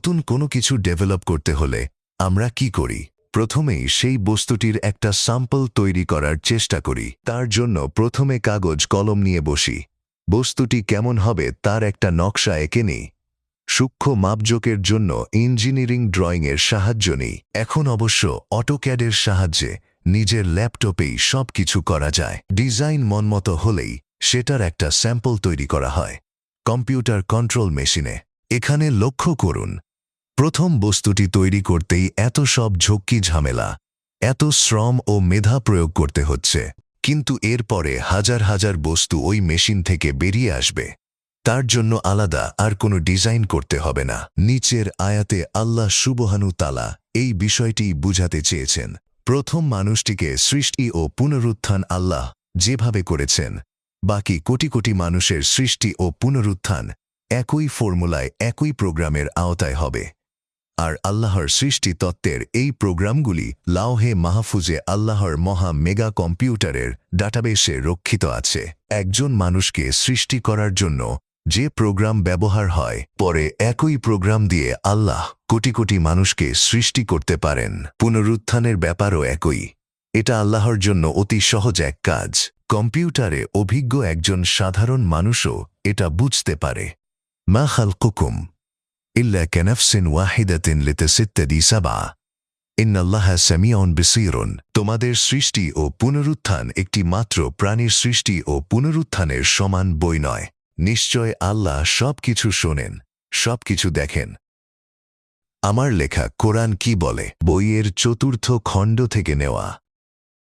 নতুন কোনো কিছু ডেভেলপ করতে হলে আমরা কি করি? প্রথমেই সেই বস্তুটির একটা স্যাম্পল তৈরি করার চেষ্টা করি। তার জন্য প্রথমে কাগজ কলম নিয়ে বসি। বস্তুটি কেমন হবে তার একটা নকশা এঁকে নিই। সূক্ষ্ম মাপজোকের জন্য ইঞ্জিনিয়ারিং ড্রয়িংয়ের সাহায্য নিই। এখন অবশ্য অটোক্যাডের সাহায্যে নিজের ল্যাপটপেই সব কিছু করা যায়। ডিজাইন মনমতো হলেই সেটার একটা স্যাম্পল তৈরি করা হয় কম্পিউটার কন্ট্রোল মেশিনে। এখানে লক্ষ্য করুন, প্রথম বস্তুটি তৈরি করতেই এত সব ঝক্কি ঝামেলা, এত শ্রম ও মেধা প্রয়োগ করতে হচ্ছে। কিন্তু এরপরে হাজার হাজার বস্তু ওই মেশিন থেকে বেরিয়ে আসবে। তার জন্য আলাদা আর কোনো ডিজাইন করতে হবে না। নিচের আয়াতে আল্লাহ সুবহানাহু তাআলা এই বিষয়টি বুঝাতে চেয়েছেন। প্রথম মানুষটিকে সৃষ্টি ও পুনরুত্থান আল্লাহ যেভাবে করেছেন, বাকি কোটি কোটি মানুষের সৃষ্টি ও পুনরুত্থান একই ফর্মুলায় একই প্রোগ্রামের আওতায় হবে। আর আল্লাহর সৃষ্টি তত্ত্বের এই প্রোগ্রামগুলি লাওহে মাহফুজে আল্লাহর মহা মেগা কম্পিউটারের ডাটাবেসে রক্ষিত আছে। একজন মানুষকে সৃষ্টি করার জন্য যে প্রোগ্রাম ব্যবহার হয়, পরে একই প্রোগ্রাম দিয়ে আল্লাহ কোটি কোটি মানুষকে সৃষ্টি করতে পারেন। পুনরুত্থানের ব্যাপারও একই। এটা আল্লাহর জন্য অতি সহজ এক কাজ। কম্পিউটারে অভিজ্ঞ একজন সাধারণ মানুষও এটা বুঝতে পারে। মা খালকুকুম ইল্লা কানাফসিন ওয়াহিদাতিন লিতাসিত্তাদি সাবআ ইন্নাল্লাহা সামিউন বিসীরুন। তোমাদের সৃষ্টি ও পুনরুত্থান একটি মাত্র প্রাণীর সৃষ্টি ও পুনরুত্থানের সমান বই নয়। নিশ্চয় আল্লাহ সবকিছু শোনেন, সবকিছু দেখেন। আমার লেখা কোরআন কি বলে বইয়ের ৪র্থ খণ্ড থেকে নেওয়া।